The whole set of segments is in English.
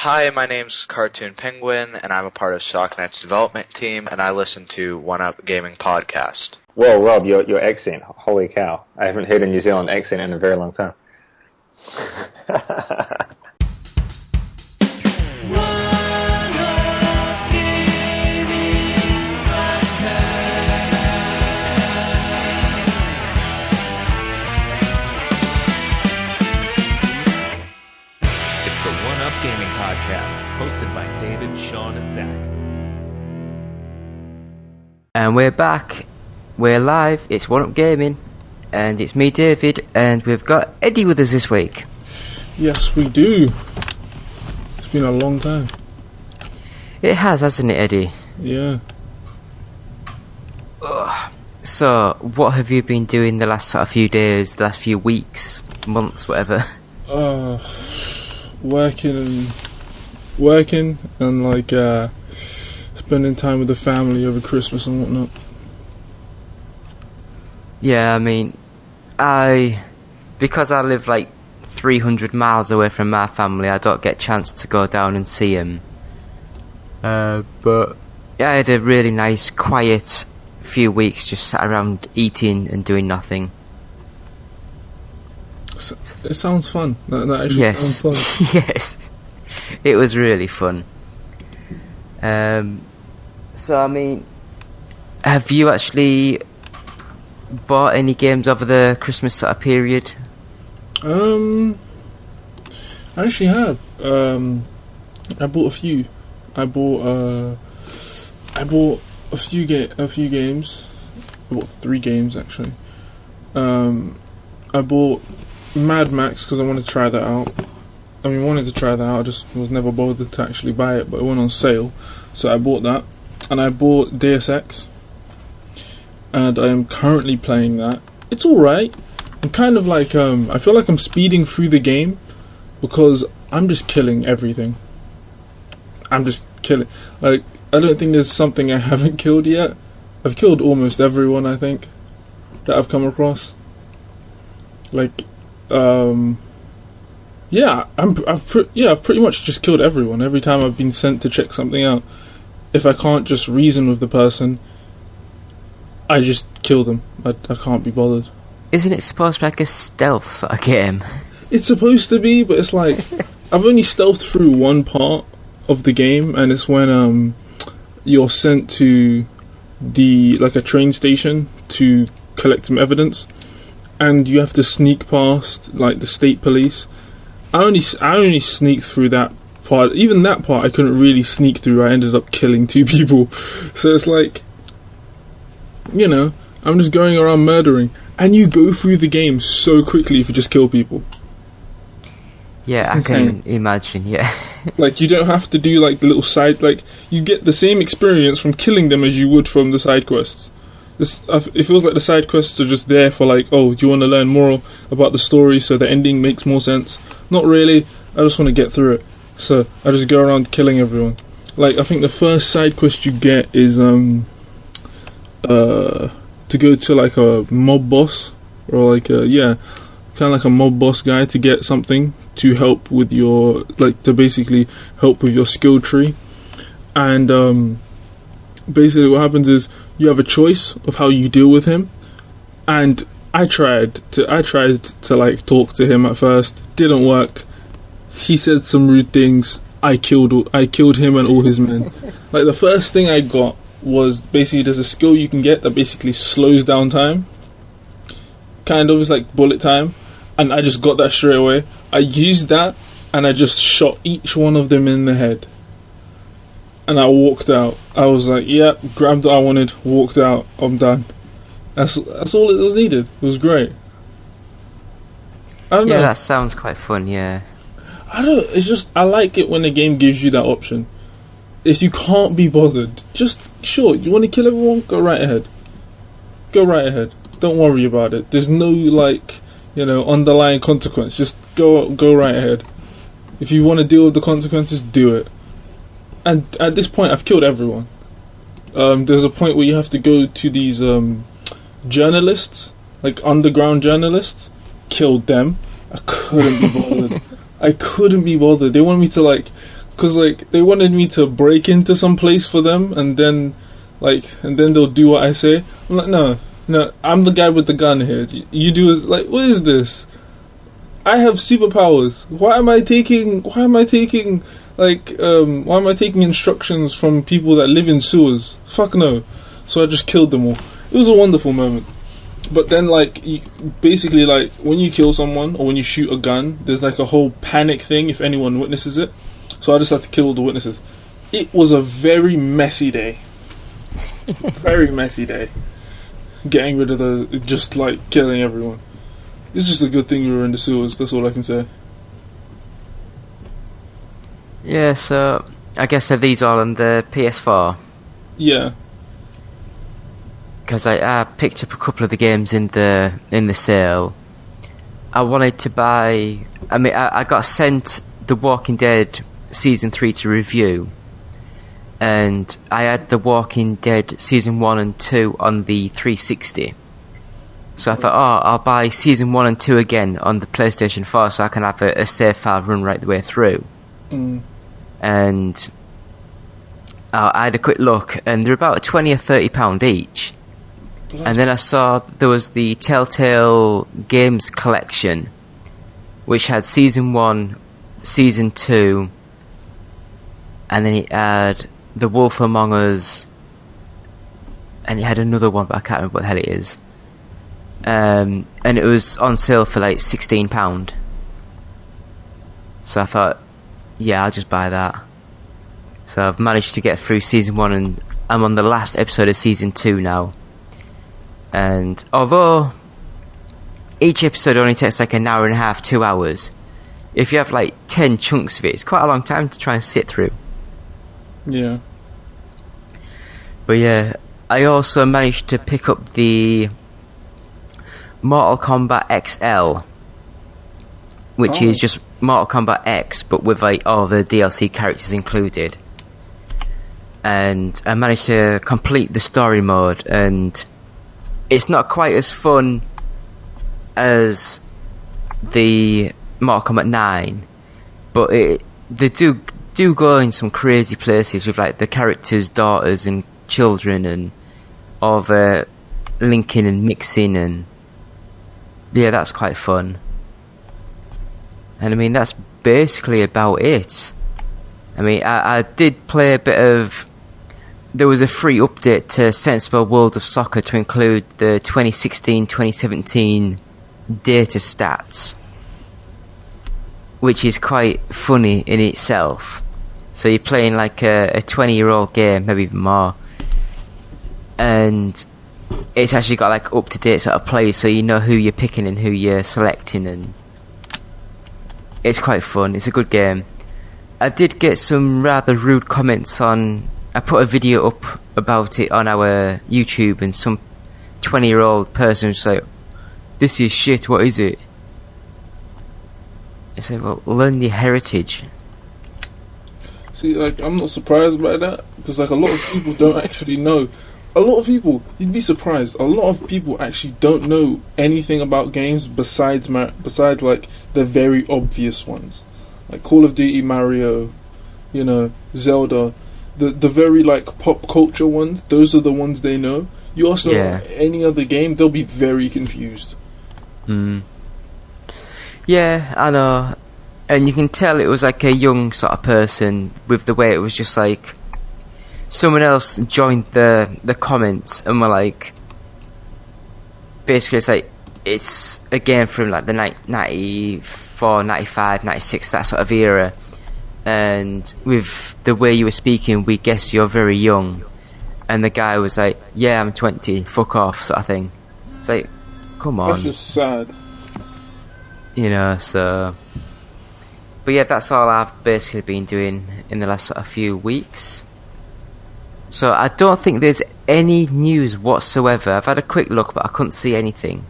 Hi, my name's Cartoon Penguin, and I'm a part of Shocknet's development team, and I listen to One Up Gaming Podcast. Whoa, Rob, your accent. Holy cow. I haven't heard a New Zealand accent in a very long time. Gaming Podcast, hosted by David, Sean, and Zach. And we're back. We're live. It's One Up Gaming, and it's me, David, and we've got Eddie with us this week. Yes, we do. It's been a long time. It has, hasn't it, Eddie? Yeah. Ugh. So, what have you been doing the last sort of few days, the last few weeks, months, whatever? Working and like spending time with the family over Christmas and whatnot. Yeah, I mean, because I live like 300 miles away from my family, I don't get a chance to go down and see them. But yeah, I had a really nice, quiet few weeks, just sat around eating and doing nothing. It sounds fun. That actually sounds fun. Yes, it was really fun. So, I mean, have you actually bought any games over the Christmas sort of period? I actually have. I bought a few. I bought a few games. I bought 3 games actually. I bought Mad Max because I wanted to try that out. I just was never bothered to actually buy it, but it went on sale, so I bought that. And I bought Deus Ex, and I am currently playing that. It's alright. I'm kind of like, I feel like I'm speeding through the game because I'm just killing everything. I'm just killing. Like, I don't think there's something I haven't killed yet. I've killed almost everyone, I think, that I've come across. Like, I've pretty much just killed everyone every time I've been sent to check something out. If I can't just reason with the person, I just kill them. I can't be bothered. Isn't it supposed to be like a stealth sort of game? It's supposed to be, but it's like I've only stealthed through one part of the game, and it's when you're sent to a train station to collect some evidence. And you have to sneak past like the state police. I only sneaked through that part. Even that part I couldn't really sneak through. I ended up killing 2 people. So it's like, you know, I'm just going around murdering. And you go through the game so quickly if you just kill people. Yeah, I can imagine, yeah. Like, you don't have to do like the little side, like, you get the same experience from killing them as you would from the side quests. It feels like the side quests are just there for like, oh, do you want to learn more about the story so the ending makes more sense? Not really. I just want to get through it. So I just go around killing everyone. Like, I think the first side quest you get is to go to like a mob boss, or like kind of like a mob boss guy, to get something to help with your, like, to basically help with your skill tree. And basically what happens is you have a choice of how you deal with him, and I tried to like talk to him at first. Didn't work. He said some rude things. I killed him and all his men. Like, the first thing I got was basically there's a skill you can get that basically slows down time. Kind of, it's like bullet time, and I just got that straight away. I used that and I just shot each one of them in the head. And I walked out. I was like, yeah, grabbed what I wanted, walked out, I'm done. That's all it was needed. It was great. I don't know. Yeah, that sounds quite fun, yeah. It's just, I like it when the game gives you that option. If you can't be bothered, just, sure, you want to kill everyone? Go right ahead. Go right ahead. Don't worry about it. There's no, like, you know, underlying consequence. Just go right ahead. If you want to deal with the consequences, do it. And at this point, I've killed everyone. There's a point where you have to go to these journalists, like underground journalists. Killed them. I couldn't be bothered. They wanted me to like because like they wanted me to break into some place for them, and then they'll do what I say. I'm like, no, I'm the guy with the gun here. You do is like, what is this? I have superpowers. Why am I taking instructions from people that live in sewers? Fuck no. So I just killed them all. It was a wonderful moment. But then, like, basically, like, when you kill someone or when you shoot a gun, there's like a whole panic thing if anyone witnesses it. So I just had to kill all the witnesses. It was a very messy day. Very messy day. Getting rid of just like killing everyone. It's just a good thing we were in the sewers, that's all I can say. Yeah, so I guess are these all on the PS4? Yeah. Because I picked up a couple of the games in the sale. I wanted to buy... I got sent The Walking Dead Season 3 to review. And I had The Walking Dead Season 1 and 2 on the 360. So I thought, I'll buy Season 1 and 2 again on the PlayStation 4 so I can have a save file run right the way through. And I had a quick look, and they're about £20 or £30 each. And then I saw there was the Telltale Games collection, which had Season 1, Season 2, and then it had The Wolf Among Us, and it had another one, but I can't remember what the hell it is. And it was on sale for like £16. So I thought, yeah, I'll just buy that. So I've managed to get through Season 1, and I'm on the last episode of Season 2 now. And although each episode only takes like an hour and a half, 2 hours, if you have like 10 chunks of it, it's quite a long time to try and sit through. Yeah. But yeah, I also managed to pick up the Mortal Kombat XL, which is just Mortal Kombat X, but with like all the DLC characters included. And I managed to complete the story mode, and it's not quite as fun as the Mortal Kombat 9, but they do go in some crazy places with like the characters' daughters and children and all the linking and mixing, and yeah, that's quite fun. And I mean, that's basically about it. I mean, I did play a bit of... There was a free update to Sensible World of Soccer to include the 2016-2017 data stats, which is quite funny in itself. So you're playing like a 20-year-old game, maybe even more, and it's actually got like up-to-date sort of players, so you know who you're picking and who you're selecting, and it's quite fun. It's a good game. I did get some rather rude comments on... I put a video up about it on our YouTube, and some 20-year-old person was like, "This is shit, what is it?" I said, well, learn your heritage. See, like, I'm not surprised by that, because like a lot of people don't actually know. A lot of people, you'd be surprised, a lot of people actually don't know anything about games besides like the very obvious ones. Like Call of Duty, Mario, you know, Zelda. The very like pop culture ones, those are the ones they know. You ask them any other game, they'll be very confused. Yeah, I know. And you can tell it was like a young sort of person, with the way it was just like someone else joined the comments and were like, basically it's like, it's a game from like the 94, 95, 96, that sort of era, and with the way you were speaking, we guess you're very young. And the guy was like, yeah, I'm 20, fuck off, sort of thing. It's like, come on. That's just sad. You know, so... But yeah, that's all I've basically been doing in the last sort of few weeks. So I don't think there's any news whatsoever. I've had a quick look, but I couldn't see anything.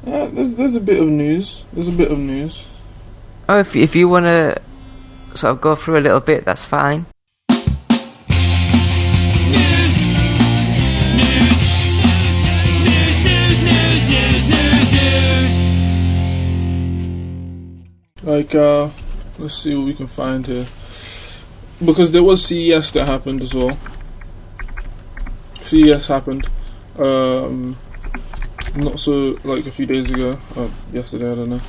Yeah, there's a bit of news. Oh, if you want to sort of go through a little bit, that's fine. Like, let's see what we can find here. because there was CES that happened as well. CES happened, not so like a few days ago, yesterday, I don't know.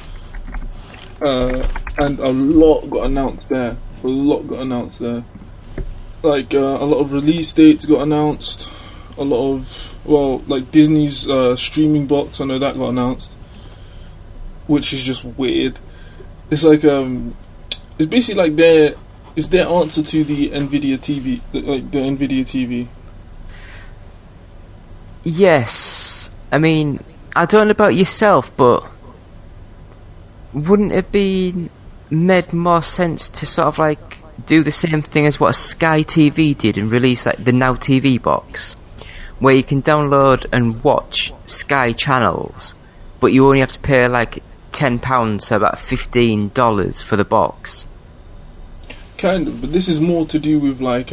And a lot got announced there. Like a lot of release dates got announced. A lot of like Disney's streaming box. I know that got announced, which is just weird. It's like it's basically like their answer to the Nvidia TV, like the Nvidia TV. Yes, I mean, I don't know about yourself, but wouldn't it be made more sense to sort of like do the same thing as what Sky TV did and release like the Now TV box, where you can download and watch Sky channels, but you only have to pay like £10, so about $15 for the box. Kind of, but this is more to do with like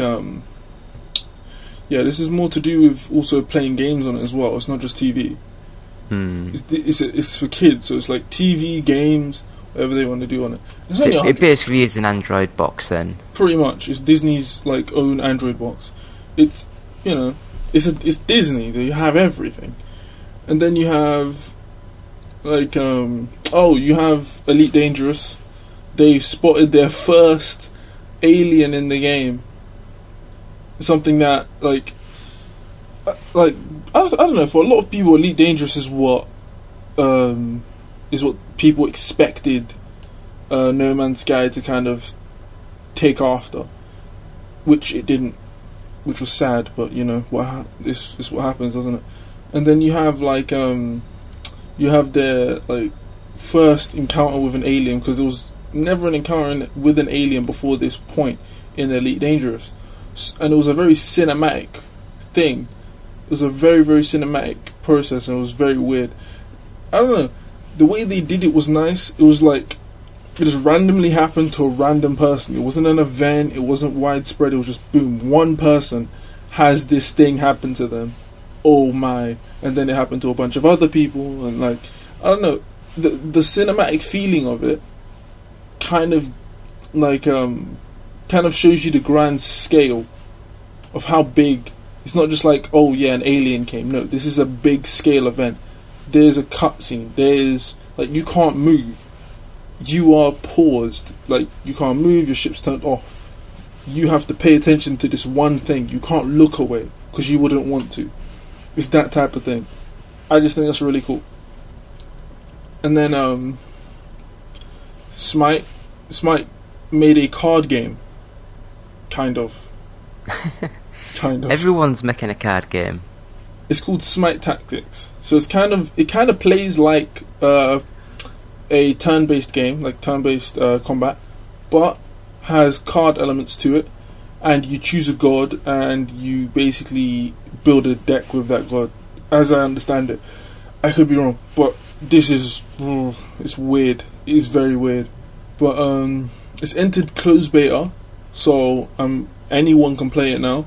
this is more to do with also playing games on it as well. It's not just TV. It's for kids, so it's like TV, games, whatever they want to do on it. So it basically is an Android box then. Pretty much, it's Disney's like own Android box. It's it's Disney. They have everything, and then you have like you have Elite Dangerous. They've spotted their first alien in the game. Something that like I don't know, for a lot of people Elite Dangerous is what people expected No Man's Sky to kind of take after, which it didn't, which was sad, but you know this is what happens, doesn't it? And then you have like you have their like first encounter with an alien, because there was never an encounter with an alien before this point in Elite Dangerous, and it was a very cinematic thing. It was a very, very cinematic process, and it was very weird. I don't know, the way they did it was nice. It was like it just randomly happened to a random person. It wasn't an event, it wasn't widespread, it was just boom, one person has this thing happen to them. Oh my. And then it happened to a bunch of other people, and like I don't know, the cinematic feeling of it kind of like kind of shows you the grand scale of how big. It's not just like, oh yeah, an alien came. No, this is a big scale event. There's a cutscene. There's like, you can't move. You are paused. Like, you can't move. Your ship's turned off. You have to pay attention to this one thing. You can't look away because you wouldn't want to. It's that type of thing. I just think that's really cool. And then Smite made a card game. Kind of. Everyone's making a card game. It's called Smite Tactics. So it kind of plays like a turn-based game, like turn-based combat, but has card elements to it, and you choose a god and you basically build a deck with that god, as I understand it. I could be wrong, but this is it's weird. It's very weird. But it's entered closed beta, so anyone can play it now.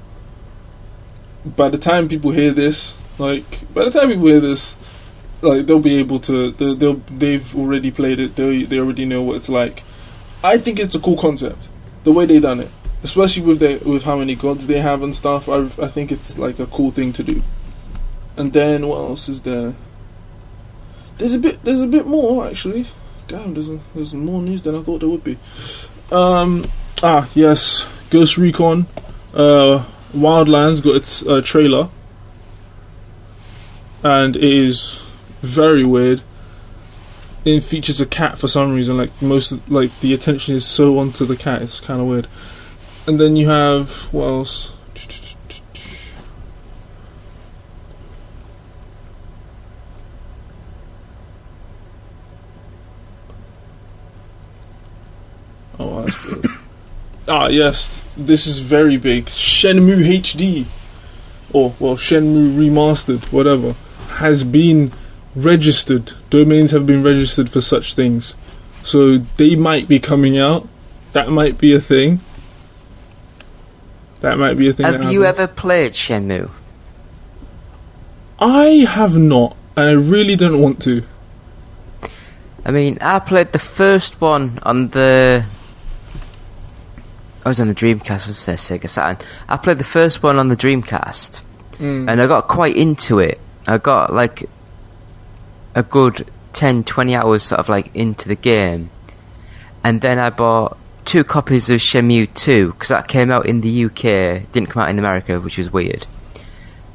By the time people hear this, they'll be able to. They've already played it. They already know what it's like. I think it's a cool concept, the way they done it, especially with how many gods they have and stuff. I think it's like a cool thing to do. And then what else is there? There's a bit more actually. Damn, there's more news than I thought there would be. Yes, Ghost Recon. Wildlands got its trailer, and it is very weird. It features a cat for some reason. Like the attention is so onto the cat. It's kind of weird. And then you have what else? Oh, that's good. Yes, this is very big. Shenmue HD, Shenmue Remastered, whatever, has been registered. Domains have been registered for such things. So they might be coming out. That might be a thing. Have you ever played Shenmue? I have not, and I really don't want to. I mean, I played the first one on the I was on the Dreamcast, was there Sega Saturn? I played the first one on the Dreamcast, and I got quite into it. I got like a good 10-20 hours sort of like into the game, and then I bought 2 copies of Shenmue 2 because that came out in the UK, didn't come out in America, which was weird.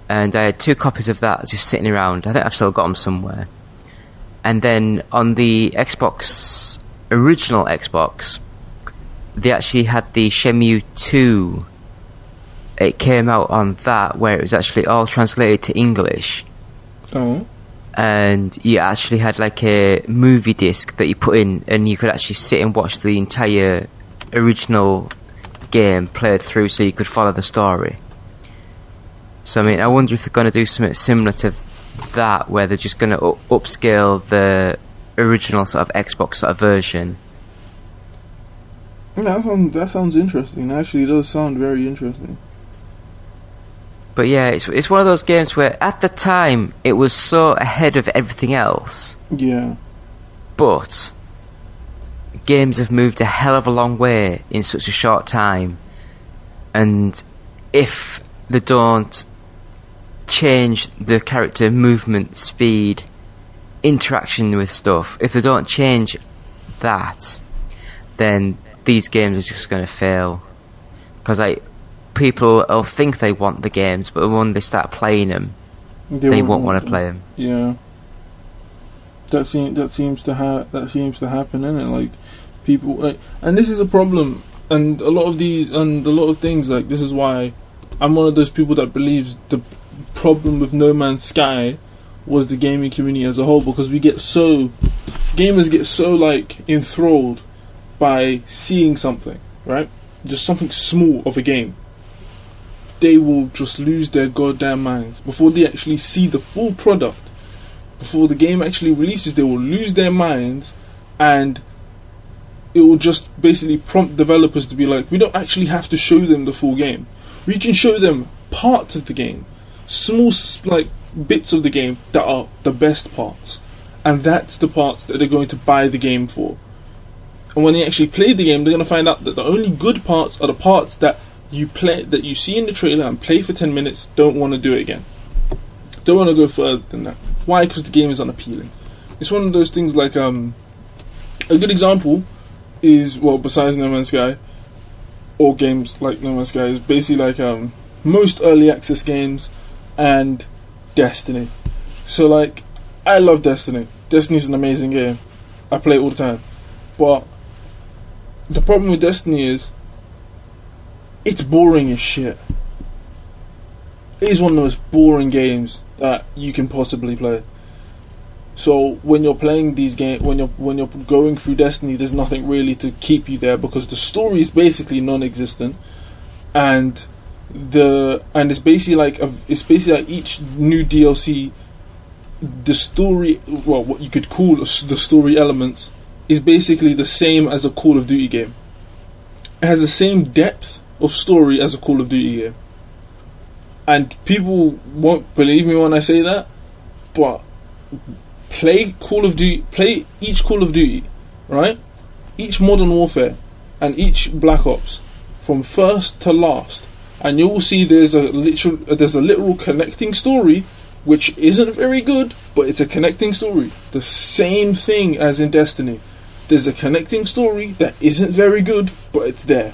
And I had 2 copies of that just sitting around. I think I've still got them somewhere. And then on the original Xbox, they actually had the Shenmue 2. It came out on that, where it was actually all translated to English. Oh. And you actually had like a movie disc that you put in, and you could actually sit and watch the entire original game played through, so you could follow the story. So I mean, I wonder if they're going to do something similar to that, where they're just going to upscale the original sort of Xbox sort of version. That sounds interesting. Actually, it does sound very interesting. But yeah, it's one of those games where at the time it was so ahead of everything else. Yeah. But games have moved a hell of a long way in such a short time, and if they don't change the character movement, speed, interaction with stuff, if they don't change that, then these games are just going to fail. Because people will think they want the games, but when they start playing them, they won't want to play them. Yeah, that seems to happen, innit? Like people, like, and this is a problem, and a lot of things, like, this is why I'm one of those people that believes the problem with No Man's Sky was the gaming community as a whole, because gamers get so like enthralled by seeing something, right? Just something small of a game. They will just lose their goddamn minds before they actually see the full product. Before the game actually releases, they will lose their minds, and it will just basically prompt developers to be like, we don't actually have to show them the full game. We can show them parts of the game, small like bits of the game that are the best parts, and that's the parts that they're going to buy the game for. And when they actually play the game, they're going to find out that the only good parts are the parts that you see in the trailer and play for 10 minutes, don't want to do it again. Don't want to go further than that. Why? Because the game is unappealing. It's one of those things like, a good example is, well, besides No Man's Sky, or games like No Man's Sky, is basically like most early access games and Destiny. So like, I love Destiny. Destiny's an amazing game. I play it all the time. But the problem with Destiny is it's boring as shit. It is one of the most boring games that you can possibly play. So when you're playing these games, when you're going through Destiny, there's nothing really to keep you there, because the story is basically non-existent, and it's basically like each new DLC, the story, well, what you could call the story elements, is basically the same as a Call of Duty game. It has the same depth of story as a Call of Duty game. And people won't believe me when I say that, but play each Call of Duty, right? Each Modern Warfare and each Black Ops from first to last, and you will see there's a literal connecting story, which isn't very good, but it's a connecting story. The same thing as in Destiny. There's a connecting story that isn't very good, but it's there.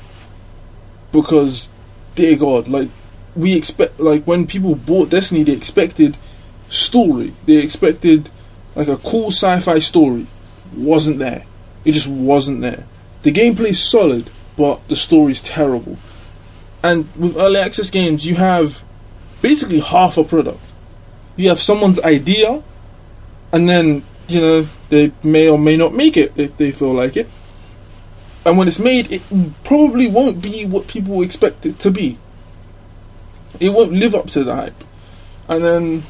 Because, dear God, like, we expect, like, when people bought Destiny, they expected story. They expected like a cool sci-fi story. Wasn't there. It just wasn't there. The gameplay's solid, but the story's terrible. And with early access games, you have basically half a product. You have someone's idea, and then, you know, they may or may not make it if they feel like it. And when it's made, it probably won't be what people expect it to be. It won't live up to the hype. And then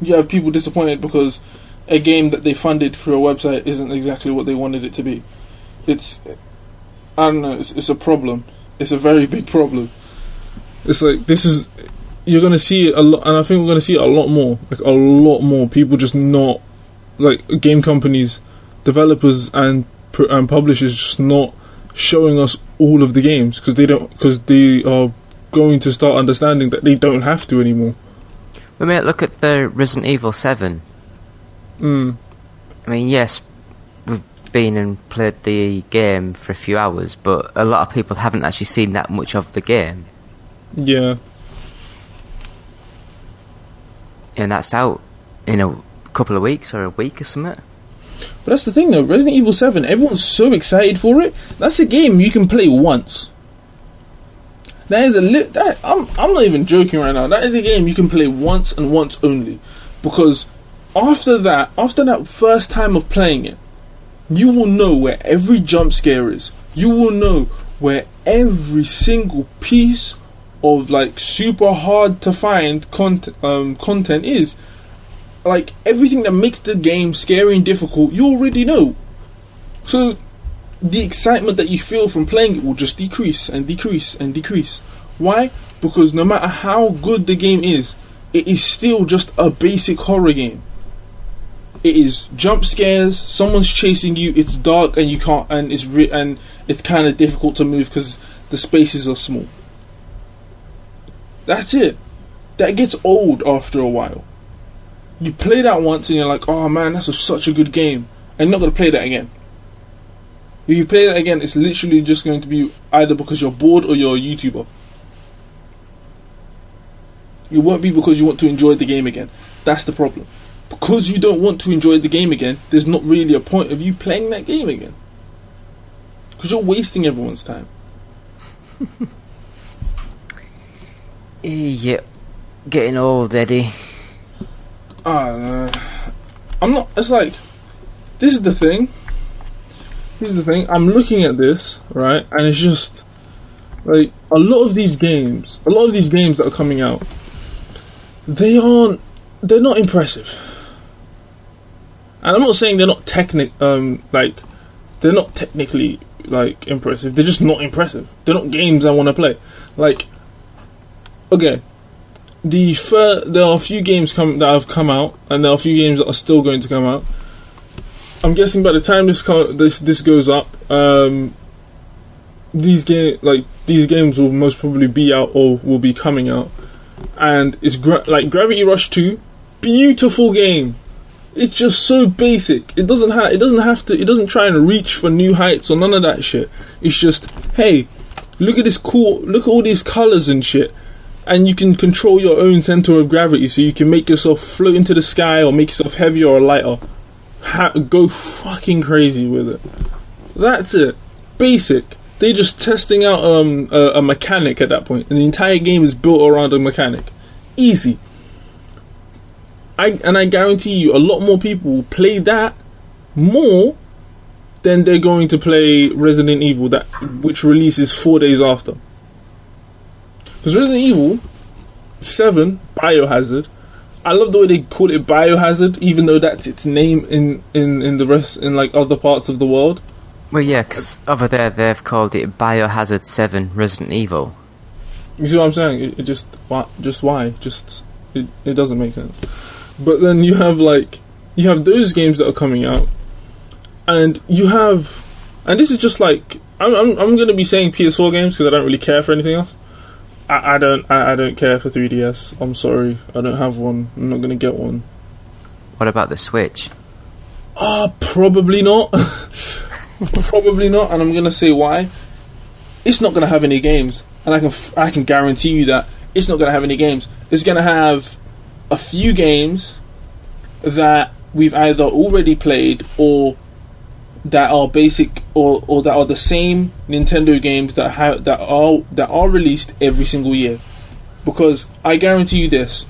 you have people disappointed because a game that they funded through a website isn't exactly what they wanted it to be. It's a problem. It's a very big problem. It's like, you're going to see it a lot, and I think we're going to see it a lot more. Like, a lot more people just not, like, game companies, developers and publishers just not showing us all of the games because they are going to start understanding that they don't have to anymore. I mean, look at the Resident Evil 7. I mean, yes, we've been and played the game for a few hours, but a lot of people haven't actually seen that much of the game. Yeah. And that's out in a couple of weeks or a week or something. But that's the thing though, Resident Evil 7, everyone's so excited for it. That's a game you can play once. That is I'm not even joking right now. That is a game you can play once and once only. Because after that first time of playing it, you will know where every jump scare is. You will know where every single piece of like super hard to find content is. Like everything that makes the game scary and difficult, you already know. So the excitement that you feel from playing it will just decrease and decrease and decrease. Why? Because no matter how good the game is, it is still just a basic horror game. It is jump scares, someone's chasing you, it's dark and you can't, and it's kind of difficult to move because the spaces are small. That's it. That gets old after a while. You play that once and you're like, oh man, that's such a good game, and you're not going to play that again. If you play that again, it's literally just going to be either because you're bored or you're a YouTuber. It won't be because you want to enjoy the game again. That's the problem. Because you don't want to enjoy the game again, there's not really a point of you playing that game again. Because you're wasting everyone's time. Yep. Getting old, Eddie. I'm not. It's like, this is the thing. I'm looking at this, right, and it's just like a lot of these games that are coming out, they're not impressive. And I'm not saying they're not they're not technically like impressive. They're just not impressive. They're not games I want to play. Like, okay. There are a few games that have come out, and there are a few games that are still going to come out. I'm guessing by the time this goes up, these games will most probably be out or will be coming out. And it's like Gravity Rush 2, beautiful game. It's just so basic. It doesn't try and reach for new heights or none of that shit. It's just, hey, look at all these colours and shit. And you can control your own center of gravity, so you can make yourself float into the sky or make yourself heavier or lighter. Go fucking crazy with it. That's it. Basic. They're just testing out a mechanic at that point, and the entire game is built around a mechanic. Easy. I guarantee you, a lot more people will play that more than they're going to play Resident Evil, which releases 4 days after. Because Resident Evil 7, Biohazard, I love the way they call it Biohazard, even though that's its name in the rest, in like other parts of the world. Well, yeah, because over there they've called it Biohazard 7 Resident Evil. You see what I'm saying? It why? It doesn't make sense. But then you have those games that are coming out, and this is just like, I'm going to be saying PS4 games because I don't really care for anything else. I don't care for 3DS. I'm sorry, I don't have one. I'm not going to get one. What about the Switch? Probably not. Probably not, and I'm going to say why. It's not going to have any games, and I can guarantee you that it's not going to have any games. It's going to have a few games that we've either already played or that are basic or that are the same Nintendo games that are released every single year. Because I guarantee you this,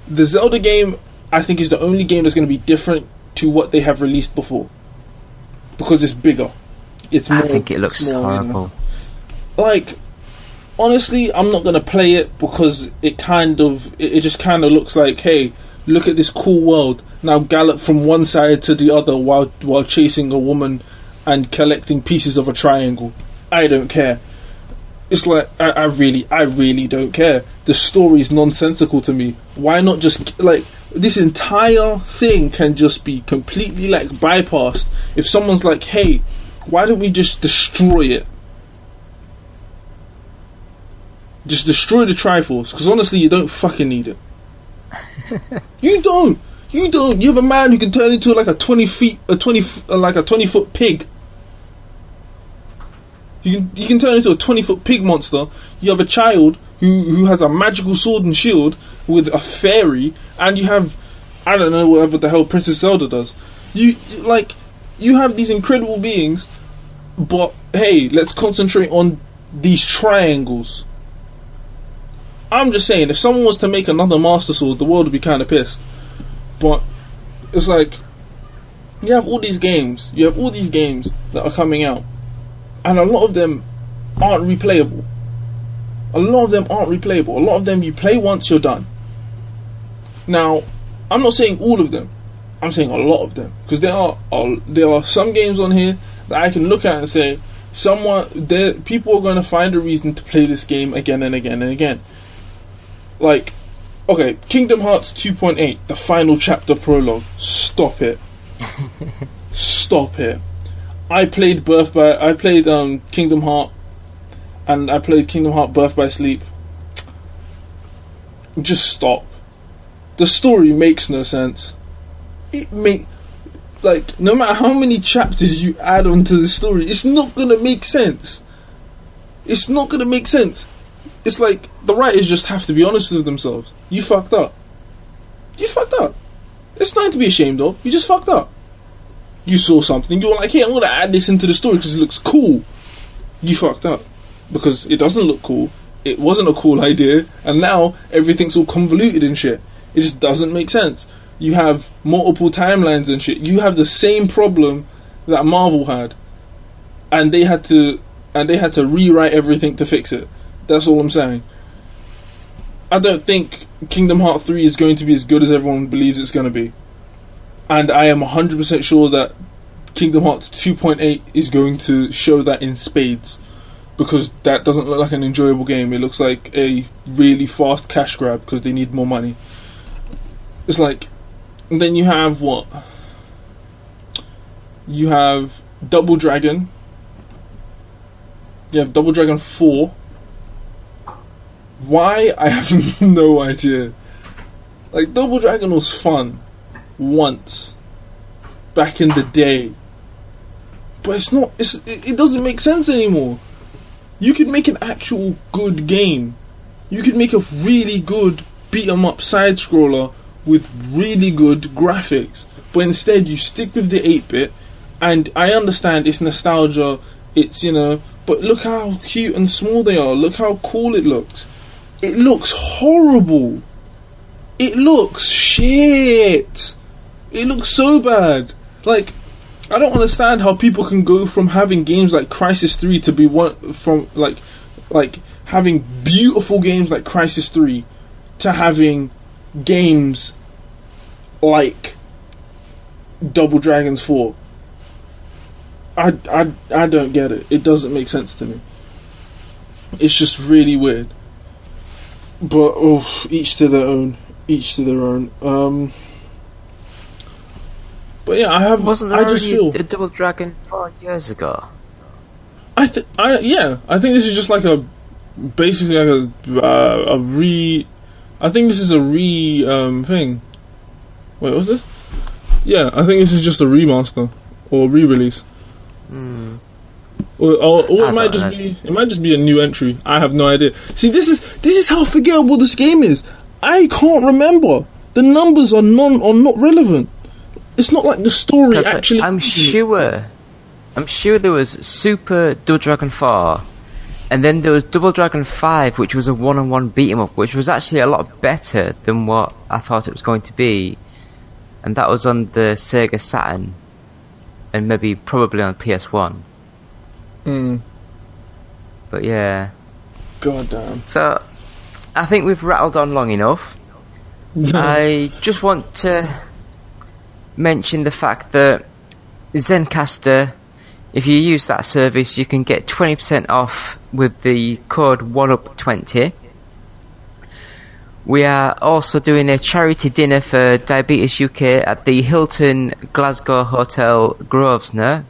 the Zelda game I think is the only game that's going to be different to what they have released before, because it's bigger. I think it looks horrible. Like, honestly, I'm not going to play it because it just kind of looks like, hey, look at this cool world. Now gallop from one side to the other while chasing a woman and collecting pieces of a triangle. I don't care. It's like, I really don't care. The story's nonsensical to me. Why not just, like, this entire thing can just be completely, like, bypassed. If someone's like, hey, Why don't we just destroy it? Just destroy the Triforce, because honestly, you don't fucking need it. You don't. You have a man who can turn into like a 20-foot pig. You can turn into a 20-foot pig monster. You have a child who has a magical sword and shield with a fairy, and you have, I don't know, whatever the hell Princess Zelda does. You have these incredible beings, but hey, let's concentrate on these triangles. I'm just saying, if someone was to make another Master Sword, the world would be kind of pissed. But it's like, you have all these games that are coming out, and a lot of them aren't replayable. A lot of them you play once, you're done. Now, I'm not saying all of them. I'm saying a lot of them, because there are some games on here that I can look at and say, people are going to find a reason to play this game again and again and again. Like, okay, Kingdom Hearts 2.8, the final chapter prologue. Stop it. Stop it. I played Kingdom Heart, and I played Kingdom Heart Birth by Sleep. Just stop. The story makes no sense. No matter how many chapters you add onto the story, it's not gonna make sense. It's not gonna make sense. It's like the writers just have to be honest with themselves. You fucked up. It's nothing to be ashamed of. You just fucked up. You saw something, you were like, hey, I'm gonna add this into the story because it looks cool. You fucked up. Because it doesn't look cool. It wasn't a cool idea, and now everything's all convoluted and shit. It just doesn't make sense. You have multiple timelines and shit. You have the same problem that Marvel had, and they had to rewrite everything to fix it. That's all I'm saying. I don't think Kingdom Hearts 3 is going to be as good as everyone believes it's going to be. And I am 100% sure that Kingdom Hearts 2.8 is going to show that in spades. Because that doesn't look like an enjoyable game. It looks like a really fast cash grab because they need more money. It's like... And then you have what? You have Double Dragon. You have Double Dragon 4. Why? I have no idea. Like, Double Dragon was fun once back in the day, but it doesn't make sense anymore. You could make an actual good game. You could make a really good beat 'em up side scroller with really good graphics, but instead you stick with the 8-bit. And I understand it's nostalgia, it's, but look how cute and small they are. Look how cool it looks. It looks horrible. It looks shit. It looks so bad. Like, I don't understand how people can go from having games like Crisis 3 to be like having beautiful games like Crisis 3 to having games like Double Dragons 4. I don't get it. It doesn't make sense to me. It's just really weird. But each to their own. But yeah, Wasn't there already a Double Dragon 4 years ago? I think this is just like basically like I think this is a thing. Wait, what's this? Yeah, I think this is just a remaster or re-release. Or it might just be a new entry. I have no idea. See, this is how forgettable this game is. I can't remember. The numbers are not relevant. It's not like the story actually. I'm sure there was Super Double Dragon 4, and then there was Double Dragon 5, which was a one-on-one beat 'em up, which was actually a lot better than what I thought it was going to be, and that was on the Sega Saturn, and probably on PS1. But yeah. God damn. So, I think we've rattled on long enough. I just want to mention the fact that Zencaster, if you use that service, you can get 20% off with the code 1UP20. We are also doing a charity dinner for Diabetes UK at the Hilton Glasgow Hotel Grosvenor.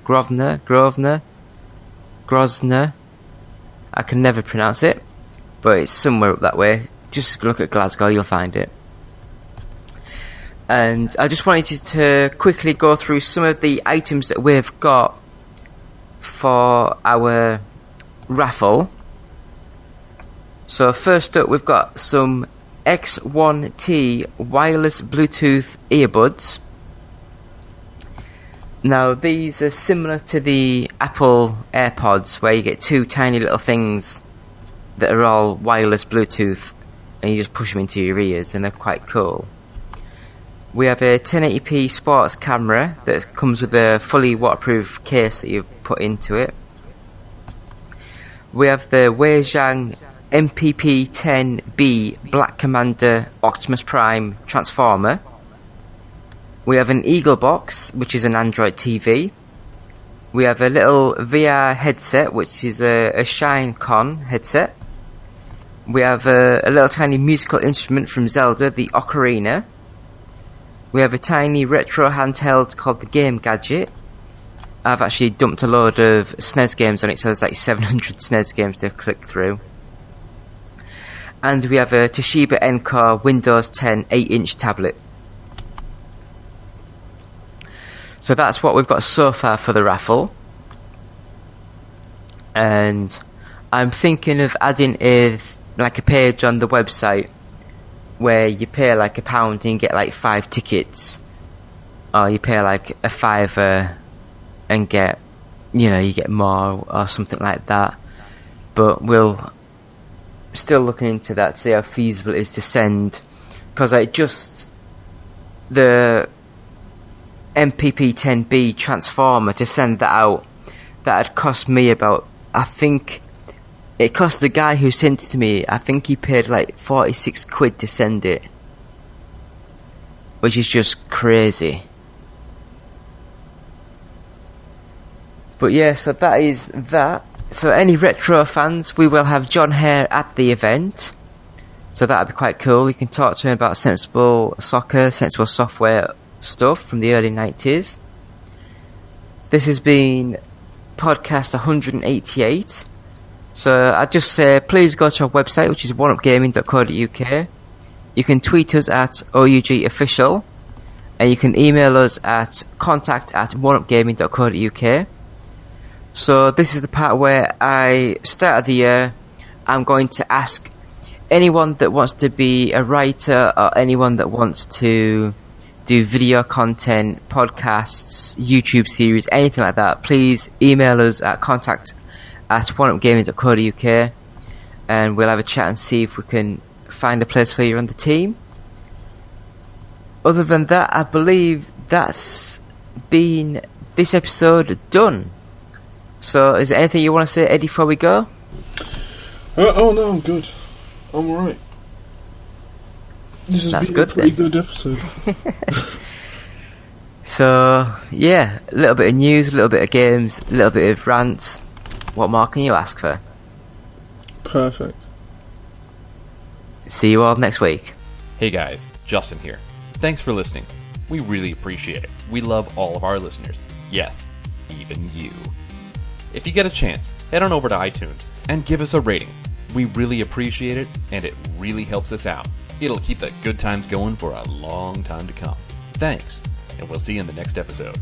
Grosvenor. I can never pronounce it, but it's somewhere up that way. Just look at Glasgow, you'll find it. And I just wanted you to quickly go through some of the items that we've got for our raffle. So first up, we've got some X1T wireless Bluetooth earbuds. Now these are similar to the Apple AirPods, where you get two tiny little things that are all wireless Bluetooth and you just push them into your ears, and they're quite cool. We have a 1080p sports camera that comes with a fully waterproof case that you put into it. We have the Weijiang MPP-10B Black Commander Optimus Prime Transformer. We have an Eagle Box, which is an Android TV. We have a little VR headset, which is a ShineCon headset. We have a little tiny musical instrument from Zelda, the Ocarina. We have a tiny retro handheld called the Game Gadget. I've actually dumped a load of SNES games on it, so there's like 700 SNES games to click through. And we have a Toshiba Encore Windows 10 8-inch tablet. So that's what we've got so far for the raffle. And I'm thinking of adding a page on the website where you pay like £1 and you get like 5 tickets, or you pay like a £5 and get, you get more or something like that. But we'll still looking into that to see how feasible it is to send, because the MPP-10B Transformer, to send that out, that'd cost me about, I think it cost the guy who sent it to me, I think he paid like £46 to send it, which is just crazy. But yeah, so that is that. So any retro fans, we will have John Hare at the event, so that'd be quite cool. You can talk to him about sensible soccer, sensible software stuff from the early 90s. This has been podcast 188. So I'd just say please go to our website, which is oneupgaming.co.uk. You can tweet us at OUGofficial, and you can email us at contact@oneupgaming.co.uk. So this is the part where I start of the year, I'm going to ask anyone that wants to be a writer or anyone that wants to do video content, podcasts, YouTube series, anything like that, please email us at contact@oneupgaming.co.uk, and we'll have a chat and see if we can find a place for you on the team. Other than that, I believe that's been this episode done. So is there anything you want to say, Eddie, before we go? Oh no, I'm good. I'm alright. This has been a pretty good episode. So, yeah, a little bit of news, a little bit of games, a little bit of rants. What more can you ask for? Perfect. See you all next week. Hey guys, Justin here. Thanks for listening. We really appreciate it. We love all of our listeners. Yes, even you. If you get a chance, head on over to iTunes and give us a rating. We really appreciate it, and it really helps us out. It'll keep the good times going for a long time to come. Thanks, and we'll see you in the next episode.